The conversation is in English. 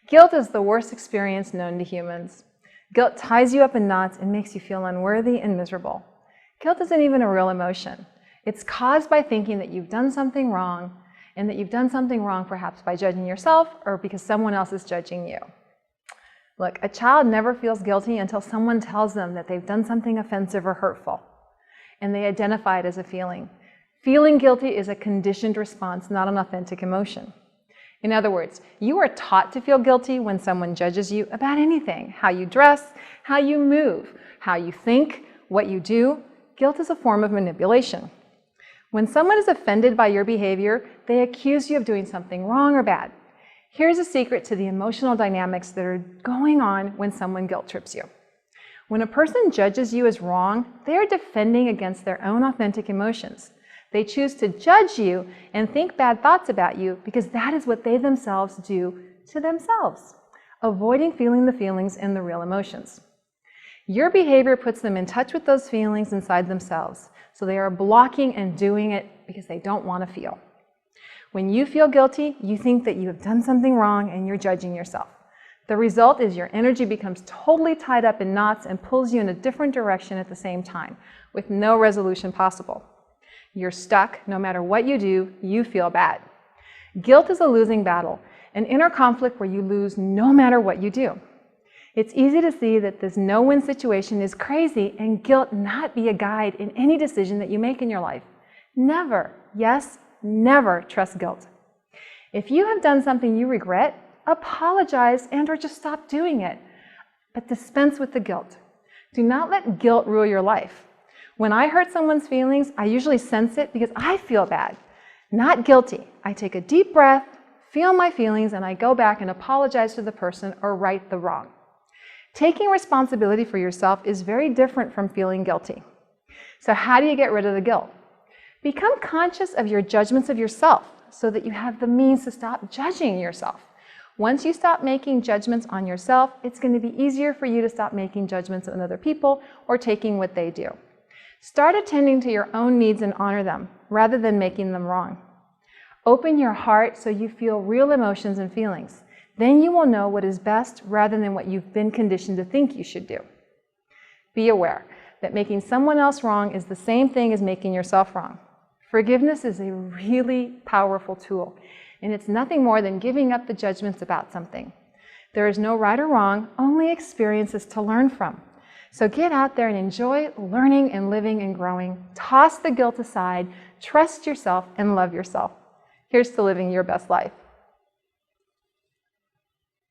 Guilt is the worst experience known to humans. Guilt ties you up in knots and makes you feel unworthy and miserable. Guilt isn't even a real emotion. It's caused by thinking that you've done something wrong, and that you've done something wrong perhaps by judging yourself or because someone else is judging you. Look, a child never feels guilty until someone tells them that they've done something offensive or hurtful, and they identify it as a feeling. Feeling guilty is a conditioned response, not an authentic emotion. In other words, you are taught to feel guilty when someone judges you about anything: how you dress, how you move, how you think, what you do. Guilt is a form of manipulation. When someone is offended by your behavior, they accuse you of doing something wrong or bad. Here's a secret to the emotional dynamics that are going on when someone guilt trips you. When a person judges you as wrong, they are defending against their own authentic emotions. They choose to judge you and think bad thoughts about you because that is what they themselves do to themselves, avoiding feeling the feelings and the real emotions. Your behavior puts them in touch with those feelings inside themselves, so they are blocking and doing it because they don't want to feel. When you feel guilty, you think that you have done something wrong and you're judging yourself. The result is your energy becomes totally tied up in knots and pulls you in a different direction at the same time, with no resolution possible. You're stuck. No matter what you do, you feel bad. Guilt is a losing battle, an inner conflict where you lose no matter what you do. It's easy to see that this no-win situation is crazy and guilt not be a guide in any decision that you make in your life. Never, yes, never trust guilt. If you have done something you regret, apologize and/or just stop doing it, but dispense with the guilt. Do not let guilt rule your life. When I hurt someone's feelings, I usually sense it because I feel bad, not guilty. I take a deep breath, feel my feelings, and I go back and apologize to the person or right the wrong. Taking responsibility for yourself is very different from feeling guilty. So how do you get rid of the guilt? Become conscious of your judgments of yourself so that you have the means to stop judging yourself. Once you stop making judgments on yourself, it's going to be easier for you to stop making judgments on other people or taking what they do. Start attending to your own needs and honor them, rather than making them wrong. Open your heart so you feel real emotions and feelings. Then you will know what is best rather than what you've been conditioned to think you should do. Be aware that making someone else wrong is the same thing as making yourself wrong. Forgiveness is a really powerful tool, and it's nothing more than giving up the judgments about something. There is no right or wrong, only experiences to learn from. So get out there and enjoy learning and living and growing. Toss the guilt aside, trust yourself, and love yourself. Here's to living your best life.